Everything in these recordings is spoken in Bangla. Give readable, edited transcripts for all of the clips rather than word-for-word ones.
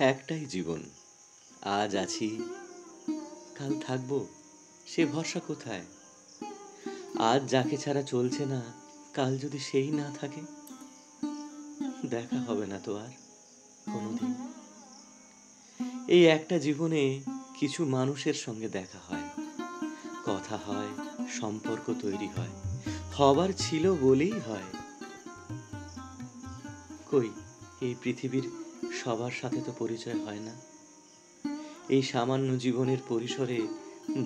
একটাই জীবন, আজ আছি কাল থাকবো, সে ভরসা কোথায়? আজ যাকে ছাড়া চলছে না, কাল যদি সেই না থাকে, দেখা হবে না তো আর কোনোদিন। এই একটা জীবনে কিছু মানুষের সঙ্গে দেখা হয়, কথা হয়, সম্পর্ক তৈরি হয়, হবার ছিল বলেই হয়। কই এই পৃথিবীর সবার সাথে তো পরিচয় হয় না। এই সামান্য জীবনের পরিসরে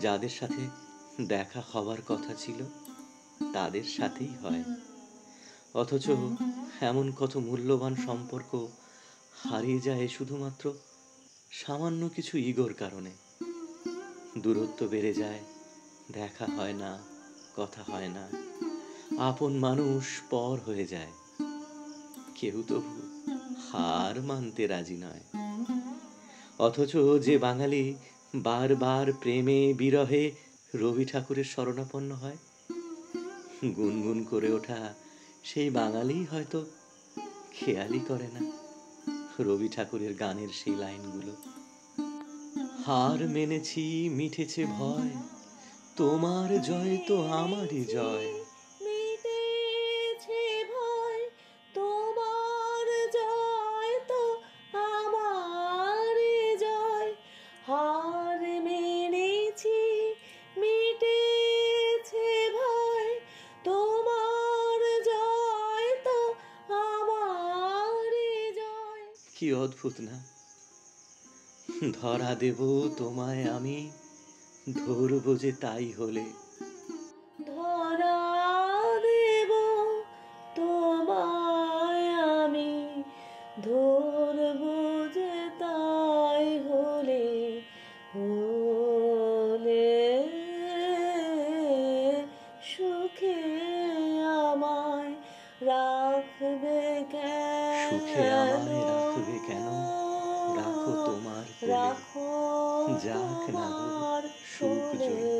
যাদের সাথে দেখা হবার কথা ছিল, তাদের সাথেই হয়। অথচ এমন কত মূল্যবান সম্পর্ক হারিয়ে যায় শুধুমাত্র সামান্য কিছু ইগোর কারণে। দূরত্ব বেড়ে যায়, দেখা হয় না, কথা হয় না, আপন মানুষ পর হয়ে যায়। কেউ তবু হার মানতে রাজি নয়। অথচ যে বাঙালি বারবার প্রেমে বিরহে রবি ঠাকুরের শরণাপন্ন হয়, গুনগুন করে ওঠা সেই বাঙালি হয়তো খেয়ালই করে না রবি ঠাকুরের গানের সেই লাইনগুলো। হার মেনেছি, মিটেছে ভয়, তোমার জয় তো আমারই জয়। মিটেছে ভয়, তোমার জয় তো আমারই জয়। হার মেনেছি, মিটেছে ভয়, তোমার জয় তো আমারই জয়। কি অদ্ভুত না? ধরা দেব তোমায় আমি, ধরবো যে তাই হলে। ধরা দেব তোমায় আমি, ধরব যে তাই হলে। হলে সুখে আমায় রাখবে সুখে কেন? আমায় রাখবে কেন? রাখো তোমার কোলে, রাখো যাক না গো তোমার সুখ কোলে। জ্বলে।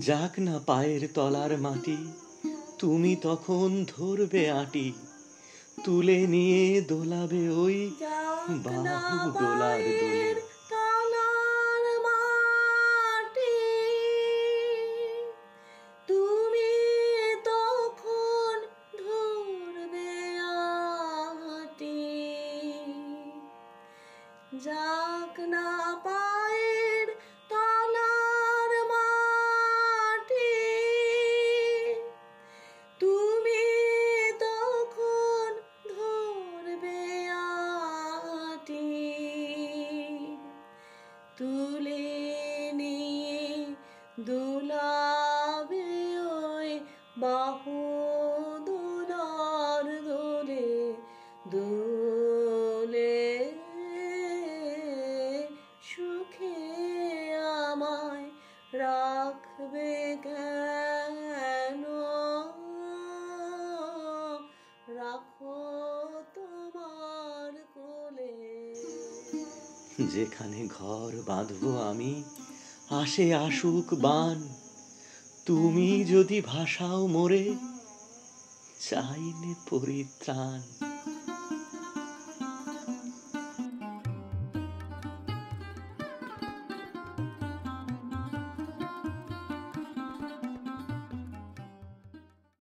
যাক না পায়ের তলার মাটি, তুমি তখন ধরবে আঁটি, তুলে নিয়ে দোলাবে ওই যাক না বাহু দোলার দোলে। পায়ের তলার মাটি, তুমি তখন ধরবে আঁটি। যাক না পায়ের তলার মাটি, তুমি তখন ধরবে আঁটি। তুলে নিয়ে দোলাবে ওই বাহু দোলার দোলে। দোলে সুখে আমায় রাখবে কেন? রাখো তোমার কোলে। যেখানে ঘর বাঁধবো আমি, আসে আসুক বান, তুমি যদি ভাসাও মোরে, চাইলে পরিত্রাণ।